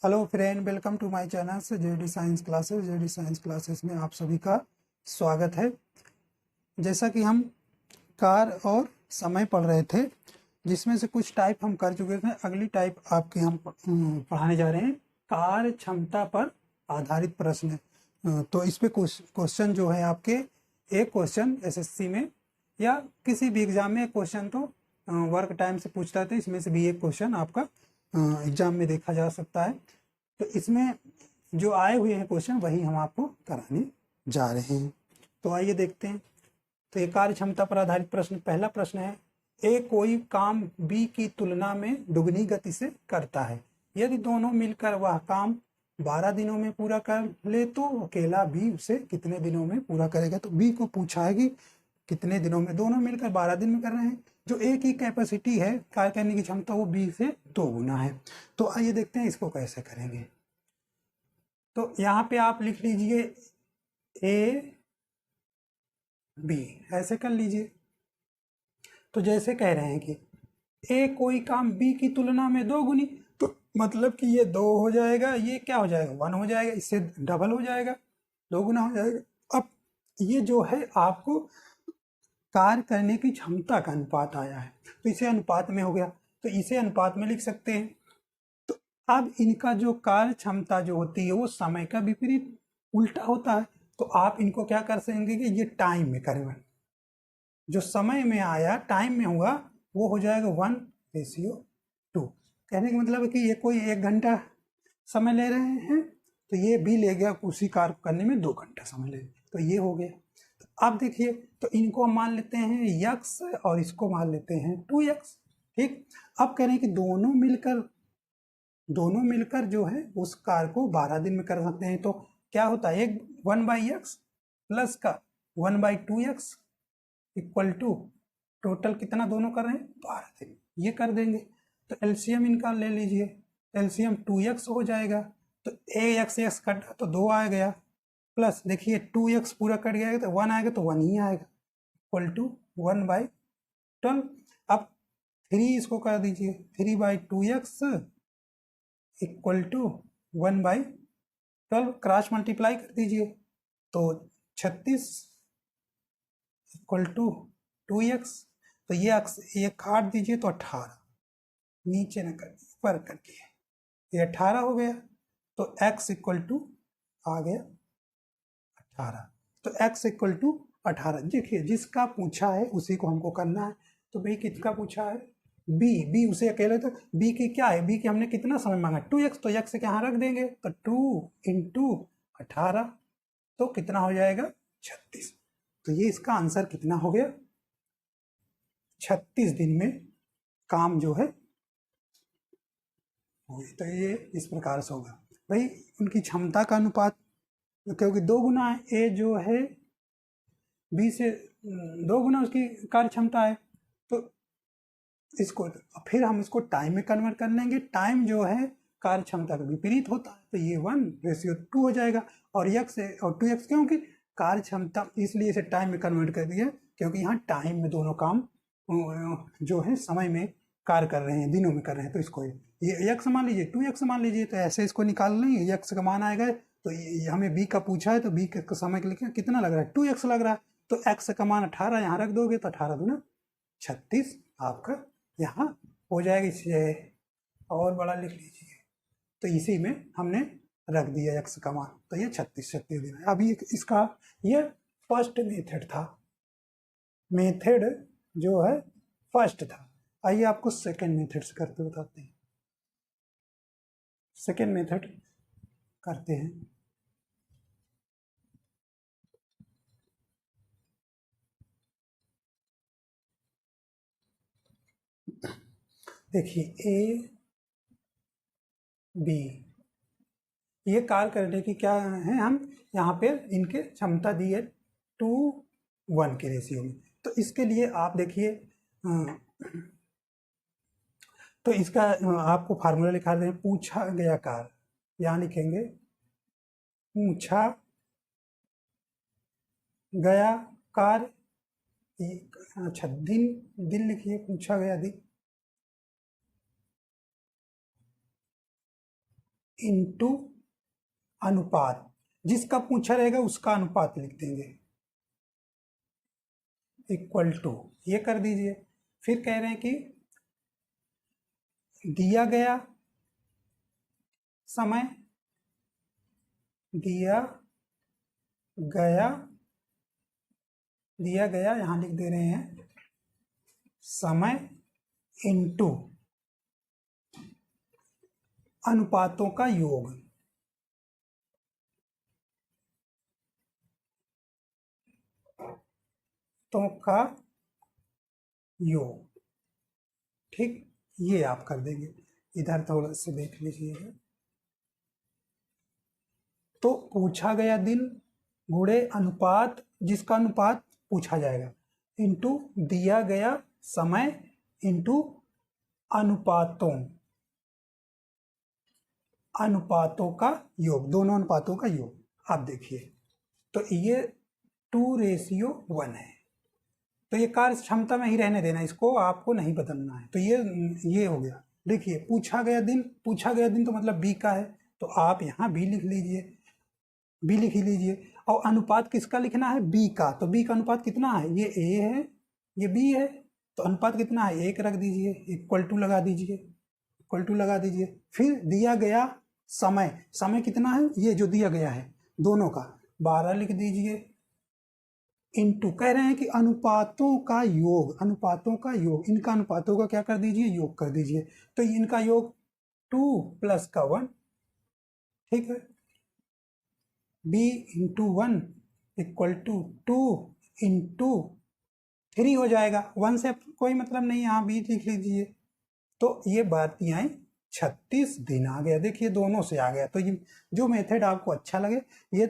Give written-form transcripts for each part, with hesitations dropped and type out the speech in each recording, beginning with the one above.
Hello friend, welcome to my channel से JD science classes. JD science classes में आप सभी का स्वागत है। जैसा कि हम कार और समय पढ़ रहे थे, जिसमें से कुछ टाइप हम कर चुके थे, अगली टाइप आपके हम पढ़ाने जा रहे हैं, कार क्षमता पर आधारित प्रश्न। तो इस पे क्वेश्चन जो है आपके, एक क्वेश्चन एसएससी में या किसी भी एग्जाम में एक क्वेश्चन तो वर्क टाइम से पूछता था, इसमें से भी एक क्वेश्चन आपका एग्जाम में देखा जा सकता है। तो इसमें जो आए हुए हैं क्वेश्चन वही हम आपको कराने जा रहे हैं। तो आइए देखते हैं। तो ये कार्य क्षमता पर आधारित प्रश्न, पहला प्रश्न है, ए कोई काम बी की तुलना में दुगनी गति से करता है। यदि दोनों मिलकर वह काम 12 दिनों में पूरा कर ले तो अकेला बी उसे कितने दिनों में पूरा करेगा। तो बी को पूछा है कि कितने दिनों में, दोनों मिलकर 12 दिन में कर रहे हैं। जो ए की कैपेसिटी है, कार्य करने की क्षमता, वो बी से 2 गुना है। तो आइए देखते हैं इसको कैसे करेंगे। तो यहाँ पे आप लिख लीजिए ए बी, ऐसे कर लीजिए। तो जैसे कह रहे हैं कि ए कोई काम बी की तुलना में 2 गुनी, तो मतलब कि ये 2 हो जाएगा, ये क्या हो जाएगा 1 हो जाएगा, इससे डबल हो जाएगा, 2 गुना हो जाएगा। अब ये जो है आपको कार्य करने की क्षमता का अनुपात आया है, तो इसे अनुपात में हो गया, तो इसे अनुपात में लिख सकते हैं। तो अब इनका जो कार्य क्षमता जो होती है वो समय का विपरीत उल्टा होता है। तो आप इनको क्या कर सकेंगे कि ये टाइम में कन्वर्ट, जो समय में आया टाइम में हुआ वो हो जाएगा 1:2। कहने का मतलब है कि ये कोई 1 घंटा समय ले रहे हैं, तो ये भी ले गया उसी कार्य करने में 2 घंटा समय ले, तो ये हो गया। तो अब देखिए, तो इनको हम मान लेते हैं यक्स और इसको मान लेते हैं 2x। ठीक, अब कह रहे हैं कि दोनों मिलकर जो है उस कार्य को 12 दिन में कर सकते हैं। तो क्या होता है, एक 1/x प्लस का 1/2x इक्वल टू टोटल कितना दोनों कर रहे हैं 12 दिन, ये कर देंगे। तो एलसीएम इनका ले लीजिए, एलसीएम 2x हो जाएगा, तो x कटा तो 2 आ गया, प्लस देखिए 2x पूरा कट गया तो 1 आएगा, तो 1 ही आएगा, इक्वल टू 1/12। अब 3 इसको कर दीजिए, 3/2x equal to 1/12, cross multiply कर दीजिए, तो 36 इक्वल टू 2x। तो ये काट दीजिए तो 18, नीचे न कर ऊपर करके ये 18 हो गया। तो x इक्वल टू आ गया 18। तो x इक्वल टू 18, देखिए जिसका पूछा है उसी को हमको करना है। तो भाई किसका पूछा है, बी उसे अकेले, तो बी की क्या है, बी की हमने कितना समय मांगा 2x, तो x यहाँ रख देंगे, तो 2 इंटू 18, तो कितना हो जाएगा 36। तो ये इसका आंसर कितना हो गया, 36 दिन में काम जो है। तो ये इस प्रकार से होगा भाई, उनकी क्षमता का अनुपात, क्योंकि 2 गुना है, ए जो है बी से 2 गुना उसकी कार्य क्षमता है, तो इसको फिर हम इसको टाइम में कन्वर्ट कर लेंगे। टाइम जो है कार्य क्षमता का विपरीत होता है, तो ये 1:2 हो जाएगा। और यक्स और 2x, क्योंकि कार्य क्षमता इसलिए इसे टाइम में कन्वर्ट कर दिया, क्योंकि यहाँ टाइम में दोनों काम जो है समय में कार्य कर रहे हैं, दिनों में कर रहे हैं। तो इसको ये यक्स मान लीजिए, 2x मान लीजिए, तो ऐसे इसको निकाल लेंगे, यक्स का मान आएगा। तो हमें बी का पूछा है, तो बी का समय के लिए कितना लग रहा है 2x लग रहा है, तो x का मान 18 यहाँ रख दोगे, तो 18 दूना 36 आपका यहाँ हो जाएगा। इसे और बड़ा लिख लीजिए, तो इसी में हमने रख दिया x का मान, तो ये 36 दिन है। अभी इसका ये फर्स्ट मेथड था, मेथड जो है फर्स्ट था। आइए आपको सेकंड मेथड से करते बताते हैं। सेकंड मेथड करते हैं। देखिए ए बी, ये कार्य करने की क्या है, हम यहाँ पे इनके क्षमता दी है 2:1 के रेशियो में। तो इसके लिए आप देखिए, तो इसका आपको फार्मूला लिखा दें, पूछा गया कार्य, यहाँ लिखेंगे पूछा गया कार्य, अच्छा दिन लिखिए, पूछा गया दिन, इंटू अनुपात, जिसका पूछा रहेगा उसका अनुपात लिख देंगे, इक्वल टू, ये कर दीजिए। फिर कह रहे हैं कि दिया गया समय, दिया गया यहां लिख दे रहे हैं समय इंटू अनुपातों का योग, तो का योग, ठीक, ये आप कर देंगे। इधर थोड़ा सा देख लीजिएगा। तो पूछा गया दिन गुणे अनुपात, जिसका अनुपात पूछा जाएगा, इंटू दिया गया समय इंटू अनुपातों का योग, दोनों अनुपातों का योग। आप देखिए, तो ये 2:1 है, तो ये कार्य क्षमता में ही रहने देना, इसको आपको नहीं बदलना है। तो ये हो गया। देखिए, पूछा गया दिन तो मतलब बी का है, तो आप यहाँ बी लिख लीजिए, बी लिख लीजिए। और अनुपात किसका लिखना है? बी का। तो बी का अनुपात कितना है? ये ए है, ये बी है, तो अनुपात कितना है? 1 रख दीजिए, इक्वल टू लगा दीजिए, इक्वल टू लगा दीजिए। फिर दिया गया समय कितना है? ये जो दिया गया है दोनों का 12 लिख दीजिए, इंटू कह रहे हैं कि अनुपातों का योग, इनका अनुपातों का क्या कर दीजिए? योग कर दीजिए। तो इनका योग 2 + 1, ठीक है, b into 1 equal to 2 into 3 हो जाएगा। 1 से कोई मतलब नहीं, यहाँ b लिख लीजिए। तो ये बात आए 36 दिन आ गया। देखिए, दोनों से आ गया। तो ये जो मेथड आपको अच्छा लगे, ये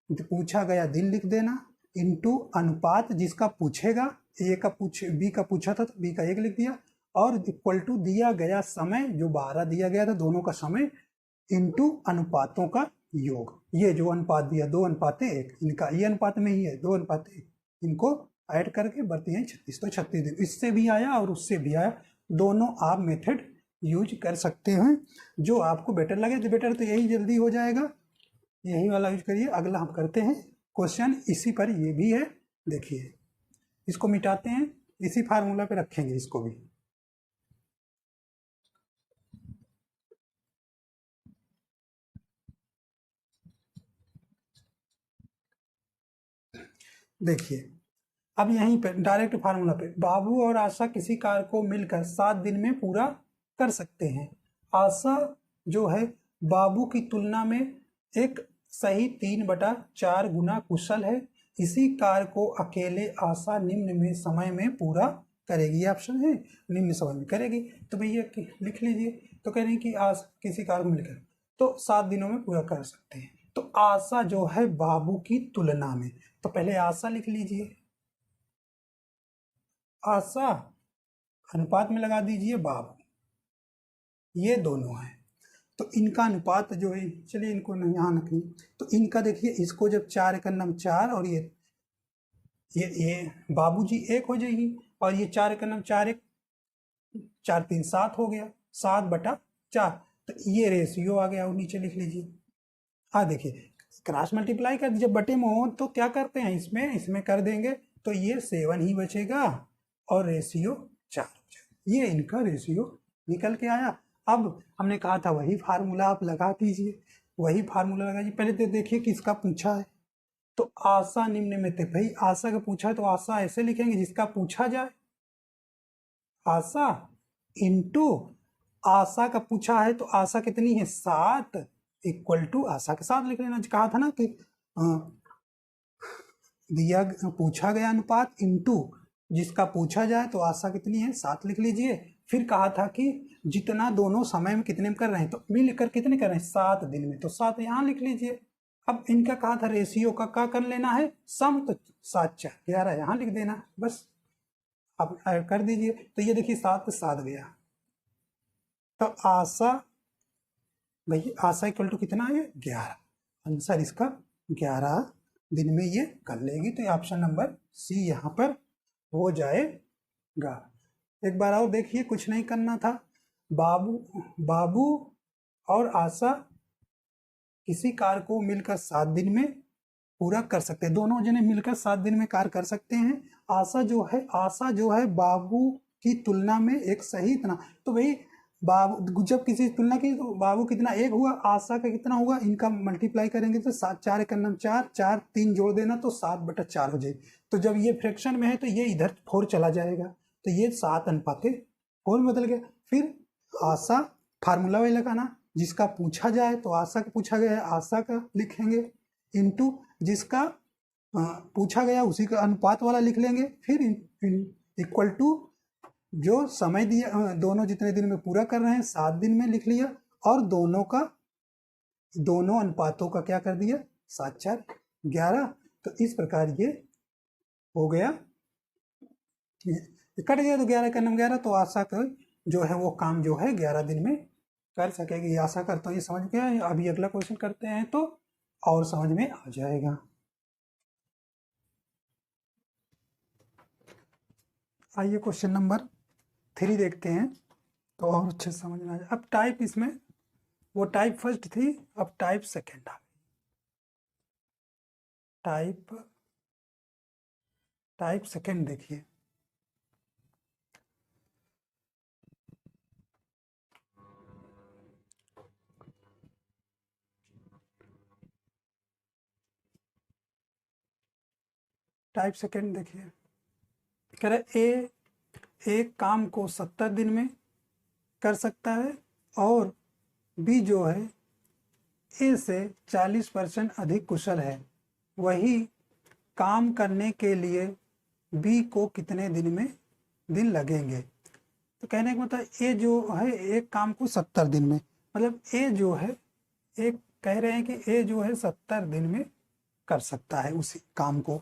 पूछा गया दिन लिख देना, इंटू अनुपात जिसका पूछेगा, बी का पूछा था तो बी का 1 लिख दिया, और इक्वल टू दिया गया समय जो 12 दिया गया था, दोनों का समय, इंटू अनुपातों का योग। ये जो अनुपात दिया 2:1, इनका ये अनुपात में ही है 2:1, इनको ऐड करके बढ़ती हैं 36। तो 36 दिन, इससे भी आया और उससे भी आया, दोनों आप मेथड यूज कर सकते हैं, जो आपको बेटर लगे। तो बेटर तो यही जल्दी हो जाएगा, यही वाला यूज करिए। अगला हम करते हैं क्वेश्चन, इसी पर ये भी है। देखिए, इसको मिटाते हैं, इसी फार्मूला पे रखेंगे इसको भी। देखिए, अब यहीं पे डायरेक्ट फार्मूला पे, बाबू और आशा किसी कार्य को मिलकर 7 दिन में पूरा कर सकते हैं। आशा जो है बाबू की तुलना में एक सही 3/4 गुना कुशल है। इसी कार्य को अकेले आशा निम्न में समय में पूरा करेगी। ऑप्शन है, निम्न समय में करेगी। तो भैया लिख लीजिए। तो कह रहे हैं कि किसी कार्य को मिलकर तो 7 दिनों में पूरा कर सकते हैं। तो आशा जो है बाबू की तुलना में, तो पहले आशा लिख लीजिए, आशा अनुपात में लगा दीजिए बाबू, ये दोनों है। तो इनका अनुपात जो है, चलिए इनको नहीं यहाँ रखिए, तो इनका देखिए, इसको जब 4 × 9 4, और ये बाबू जी 1 हो जाएगी, और ये 4 × 9 4 1 4 3 7 हो गया, 7/4। तो ये रेशियो आ गया, और नीचे लिख लीजिए। देखिए, क्रॉस मल्टीप्लाई कर, जब बटे में हो तो क्या करते हैं, इसमें कर देंगे, तो ये 7 ही बचेगा और रेशियो 4 हो जाएगा। ये इनका रेशियो निकल के आया। अब हमने कहा था वही फार्मूला आप लगा दीजिए, वही फार्मूला लगा दीजिए। पहले तो देखिए किसका पूछा है, तो आशा निम्न में थे। भाई आशा का पूछा है तो आशा ऐसे लिखेंगे, जिसका पूछा जाए, आशा इंटू आशा का पूछा है तो आशा कितनी है 7, इक्वल टू आशा के साथ लिख लेना। कहा था ना कि दिया पूछा गया अनुपात इंटू जिसका पूछा जाए, तो आशा कितनी है 7 लिख लीजिए। फिर कहा था कि जितना दोनों समय में कितने में कर रहे हैं, तो मिलकर कितने कर रहे हैं 7 दिन में, तो 7 यहाँ लिख लीजिए। अब इनका कहा था रेशियो का क्या कर लेना है, सम, तो 7 4 11 यहाँ लिख देना, बस आप कर दीजिए। तो ये देखिए 7 7 गया, तो आशा, भाई आशा इक्वल टू कितना है 11, आंसर इसका 11 दिन में ये कर लेगी। तो ऑप्शन नंबर सी यहाँ पर हो जाएगा। एक बार और देखिए, कुछ नहीं करना था, बाबू और आशा किसी कार्य को मिलकर 7 दिन में पूरा कर सकते हैं, दोनों जने मिलकर 7 दिन में कार्य कर सकते हैं। आशा जो है बाबू की तुलना में एक सही इतना, तो भाई बाबू जब किसी तुलना की तो बाबू कितना 1 हुआ, आशा का कितना हुआ, इनका मल्टीप्लाई करेंगे तो 7 4 एक नम 4 4 3 जोड़ देना तो 7/4 हो जाएगी। तो जब ये फ्रैक्शन में है तो ये इधर 4 चला जाएगा, तो ये 7:4 में बदल गया। फिर आशा फार्मूला वही लगाना, जिसका पूछा जाए तो आशा का पूछा गया है, आशा का लिखेंगे, इनटू जिसका पूछा गया उसी का अनुपात वाला लिख लेंगे, फिर इक्वल टू जो समय दिया, दोनों जितने दिन में पूरा कर रहे हैं 7 दिन में लिख लिया, और दोनों अनुपातों का क्या कर दिया 7 4 11। तो इस प्रकार ये हो गया, कट गया तो 11 का नम 11, तो आशा का जो है वो काम जो है 11 दिन में कर सकेगी। आशा करता हूँ ये समझ गया। अभी अगला क्वेश्चन करते हैं तो और समझ में आ जाएगा। आइए क्वेश्चन नंबर 3 देखते हैं तो और अच्छे से समझ में आ जाए। अब टाइप इसमें वो टाइप फर्स्ट थी, अब टाइप सेकेंड आ गई। टाइप सेकेंड देखिए। टाइप सेकेंड देखिए, कह रहे ए एक काम को 70 दिन में कर सकता है और बी जो है ए से 40% अधिक कुशल है, वही काम करने के लिए बी को कितने दिन लगेंगे। तो कहने का मतलब ए जो है एक काम को 70 दिन में, मतलब ए जो है एक कह रहे हैं कि ए जो है 70 दिन में कर सकता है उसी काम को,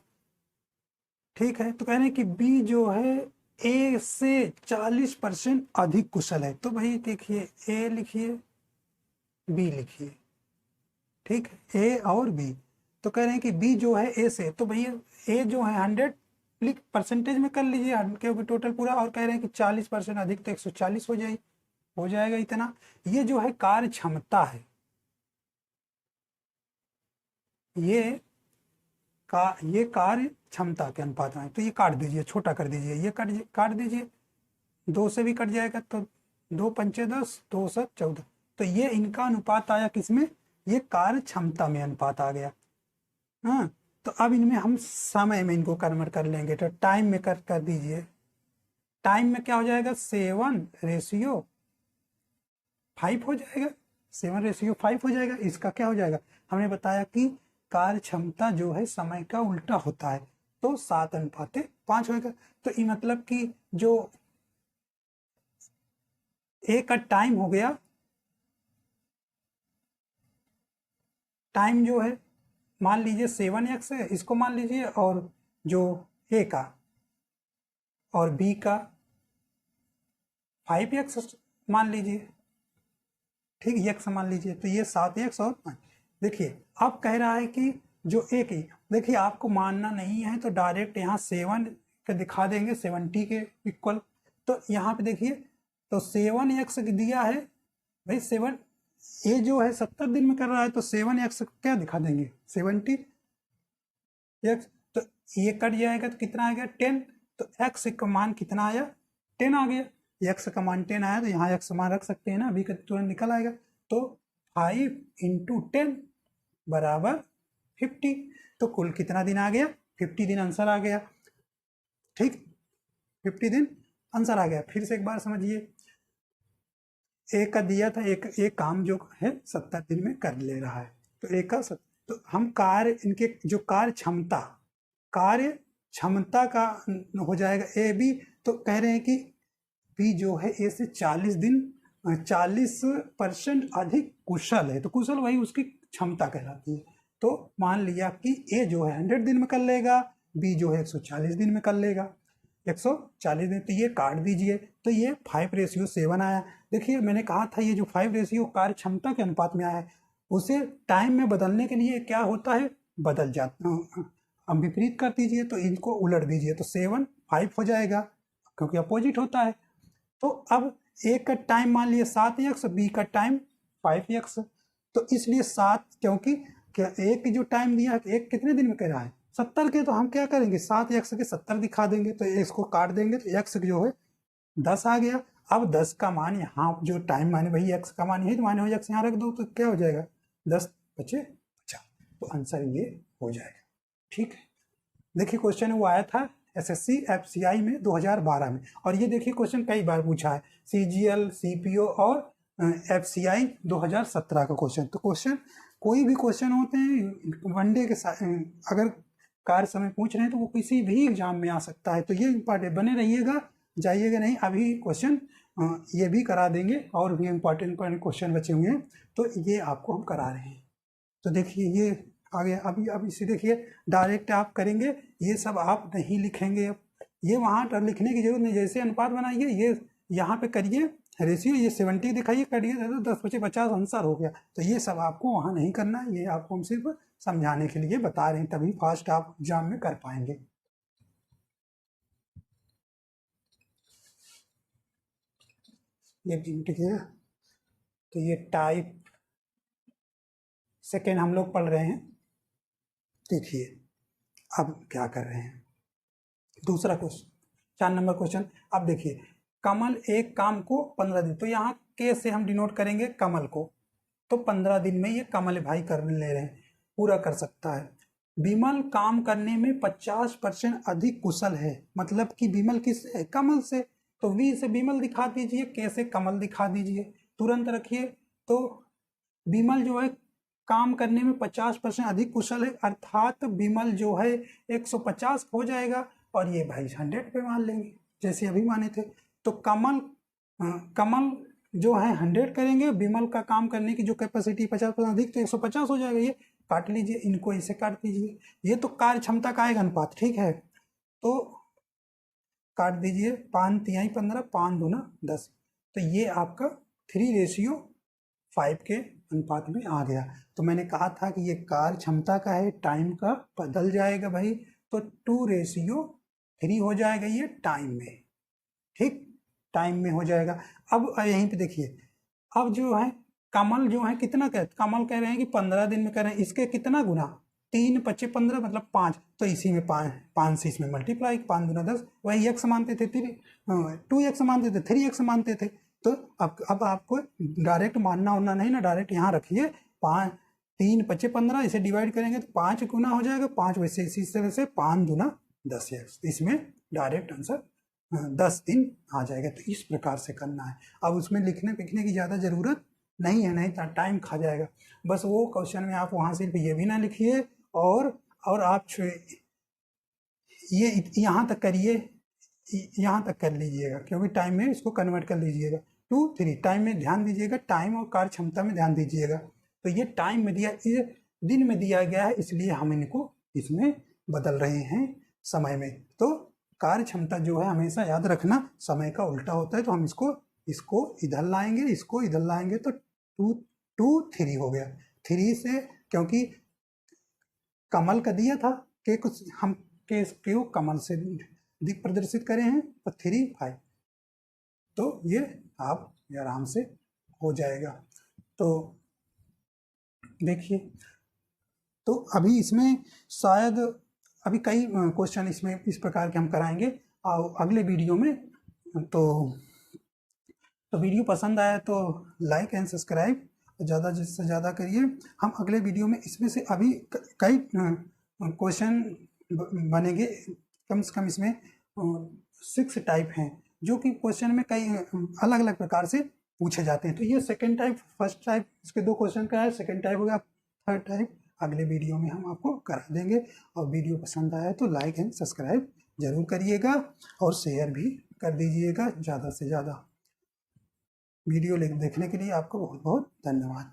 ठीक है। तो कह रहे हैं कि बी जो है ए से 40% अधिक कुशल है। तो भाई देखिए ए लिखिए बी लिखिए, ठीक है, ए और बी। तो कह रहे हैं कि बी जो है ए से, तो भैया ए जो है 100 परसेंटेज में कर लीजिए क्योंकि टोटल पूरा, और कह रहे हैं कि 40% अधिक तो 140 हो जाएगा इतना। ये जो है कार्य क्षमता है, ये कार्य क्षमता के अनुपात में, तो ये काट दीजिए, छोटा कर दीजिए, ये काट दीजिए, 2 से भी कट जाएगा तो 2 पंचे 10, 2 7 14। तो ये इनका अनुपात आया किसमें, ये कार्य क्षमता में अनुपात आ गया। हाँ, तो अब इनमें हम समय में इनको कन्वर्ट कर लेंगे, तो टाइम में कर दीजिए। टाइम में क्या हो जाएगा 7:5 हो जाएगा, 7:5 हो जाएगा। इसका क्या हो जाएगा, हमने बताया कि कार्य क्षमता जो है समय का उल्टा होता है, तो 7:5 होगा। तो ये मतलब कि जो ए का टाइम हो गया, टाइम जो है मान लीजिए 7x है, इसको मान लीजिए, और जो ए का और बी का 5x मान लीजिए, ठीक, x मान लीजिए, तो ये 7x और 5। देखिए अब कह रहा है कि जो ए की, देखिए आपको मानना नहीं है तो डायरेक्ट यहाँ 7 के दिखा देंगे 70 के इक्वल। तो यहाँ पे देखिए तो 7x दिया है भाई, 7 ए जो है 70 दिन में कर रहा है, तो 7x क्या दिखा देंगे 70x, तो ये कट जाएगा तो कितना आ गया 10। तो x का मान कितना आया 10 आ गया, x का मान 10 आया, तो यहाँ x मान रख सकते हैं ना, अभी का तुरंत निकल आएगा। तो 5 × 10 बराबर 50। तो कुल कितना दिन आ गया 50 दिन आंसर आ गया, ठीक, 50 दिन आंसर आ गया। फिर से एक बार समझिए, एक का दिया था, एक काम जो है 70 दिन में कर ले रहा है, तो एक का तो हम कार्य इनके जो कार्य क्षमता का हो जाएगा ए बी। तो कह रहे हैं कि बी जो है ए से 40% अधिक कुशल है, तो कुशल वही उसकी क्षमता कहलाती है। तो मान लिया कि ए जो है 100 दिन में कर लेगा, बी जो है 140 दिन में कर लेगा, 140 दिन। तो ये काट दीजिए, तो ये 5:7 आया। देखिए मैंने कहा था ये जो 5 कार्य क्षमता के अनुपात में आया है, उसे टाइम में बदलने के लिए क्या होता है, बदल जाता, हम विपरीत कर दीजिए, तो इनको उलट दीजिए, तो 7 5 हो जाएगा क्योंकि अपोजिट होता है। तो अब ए का टाइम मान लिया 7x, बी का टाइम 5x, तो इसलिए 7, क्योंकि क्या एक जो टाइम दिया है, एक कितने दिन में कह रहा है 70 के, तो हम क्या करेंगे 7 एक्स के 70 दिखा देंगे, तो इसको काट देंगे तो एक्स जो है 10 आ गया। अब 10 का मान यहाँ जो टाइम माने वही एक्स का मान, यही तो माने हो एक्स यहाँ रख दो तो क्या हो जाएगा 10 बचे 50, तो आंसर ये हो जाएगा। ठीक है, देखिए क्वेश्चन वो आया था एसएससी एफसीआई में 2012 में, और ये देखिए क्वेश्चन कई बार पूछा है, सीजीएल सीपीओ और एफसीआई 2017 का क्वेश्चन। तो क्वेश्चन कोई भी क्वेश्चन होते हैं वनडे के साथ, अगर कार्य समय पूछ रहे हैं तो वो किसी भी एग्जाम में आ सकता है, तो ये इम्पॉर्टेंट बने रहिएगा, जाइएगा नहीं। अभी क्वेश्चन ये भी करा देंगे, और भी इम्पॉर्टेंट क्वेश्चन बचे हुए हैं, तो ये आपको हम करा रहे हैं। तो देखिए ये आ गया। अब इसे देखिए डायरेक्ट आप करेंगे, ये सब आप नहीं लिखेंगे, अब ये वहाँ पर लिखने की जरूरत नहीं, जैसे अनुपात बनाइए ये यहाँ पे करिए रेशियो, ये 70 दिखाइए करिए, तो 10 बचे 50 आंसर हो गया। तो ये सब आपको वहाँ नहीं करना है, ये आपको हम सिर्फ समझाने के लिए बता रहे हैं, तभी फास्ट आप एग्जाम में कर पाएंगे। ये प्रिंट किया, तो ये टाइप सेकेंड हम लोग पढ़ रहे हैं। देखिए अब क्या कर रहे हैं, दूसरा क्वेश्चन 4 नंबर क्वेश्चन। अब देखिए कमल एक काम को 15 दिन, तो यहाँ के से हम डिनोट करेंगे कमल को, तो 15 दिन में ये कमल भाई कर ले रहे हैं, पूरा कर सकता है। विमल काम करने में 50% अधिक कुशल है, मतलब कि विमल किस है, कमल से, तो वी से विमल दिखा दीजिए, के से कमल दिखा दीजिए, तुरंत रखिए। तो विमल जो है काम करने में 50% अधिक कुशल है, अर्थात विमल जो है 150 हो जाएगा, और ये भाई 100 पे मान लेंगे जैसे अभी माने थे। तो कमल जो है 100 करेंगे, विमल का काम करने की जो कैपेसिटी 50% अधिक, तो 150 हो जाएगा। ये काट लीजिए, इनको इसे काट दीजिए, ये तो कार्य क्षमता का आएगा अनुपात। ठीक है, तो काट दीजिए, 5 तिहाई 15, 5 दूना 10, तो ये आपका 3:5 के अनुपात में आ गया। तो मैंने कहा था कि ये कार्य क्षमता का है, टाइम का बदल जाएगा भाई, तो 2:3 हो जाएगा ये टाइम में। ठीक, टाइम में हो जाएगा। अब यहीं पे देखिए, अब जो है कमल जो है कितना कमल कह रहे हैं कि 15 दिन में कह रहे हैं, इसके कितना गुना, 3 × 5 = 15 मतलब 5, तो इसी में 5 से इसमें मल्टीप्लाई, 5 दूना 10, वही x मानते थे, 2x मानते थे, 3x मानते थे। तो अब आपको डायरेक्ट मानना होना नहीं ना, डायरेक्ट यहाँ रखिए, 3 × 5 = 15, इसे डिवाइड करेंगे तो 5 गुना हो जाएगा, 5 वैसे इसी तरह से 5 दूना 10x, इसमें डायरेक्ट आंसर 10 दिन आ जाएगा। तो इस प्रकार से करना है। अब उसमें लिखने लिखने की ज़्यादा ज़रूरत नहीं है, नहीं तो टाइम खा जाएगा। बस वो क्वेश्चन में आप वहाँ सिर्फ ये भी ना लिखिए, और आप ये यहाँ तक करिए, यहाँ तक कर लीजिएगा, क्योंकि टाइम में इसको कन्वर्ट कर लीजिएगा। 2 3 टाइम में ध्यान दीजिएगा, टाइम और कार्य क्षमता में ध्यान दीजिएगा। तो ये टाइम में दिया, ये दिन में दिया गया है, इसलिए हम इनको इसमें बदल रहे हैं समय में। तो कार्य क्षमता जो है हमेशा याद रखना समय का उल्टा होता है, तो हम इसको इधर लाएंगे, इसको इधर लाएंगे, तो 2 3 हो गया। 3 से, क्योंकि कमल का दिया था कि कुछ हम के क्यों कमल से दिख प्रदर्शित करे हैं, तो 3 5, तो ये आप आराम से हो जाएगा। तो देखिए, तो अभी इसमें शायद अभी कई क्वेश्चन इसमें इस प्रकार के हम कराएंगे अगले वीडियो में। तो वीडियो पसंद आया तो लाइक एंड सब्सक्राइब ज़्यादा से ज़्यादा करिए। हम अगले वीडियो में इसमें से अभी कई क्वेश्चन बनेंगे, कम से कम इसमें 6 टाइप हैं, जो कि क्वेश्चन में कई अलग अलग प्रकार से पूछे जाते हैं। तो ये सेकंड टाइप, फर्स्ट टाइप, इसके 2 क्वेश्चन का है, सेकंड टाइप हो गया, थर्ड टाइप अगले वीडियो में हम आपको करा देंगे। और वीडियो पसंद आया तो लाइक एंड सब्सक्राइब जरूर करिएगा, और शेयर भी कर दीजिएगा ज़्यादा से ज़्यादा। वीडियो देखने के लिए आपको बहुत बहुत धन्यवाद।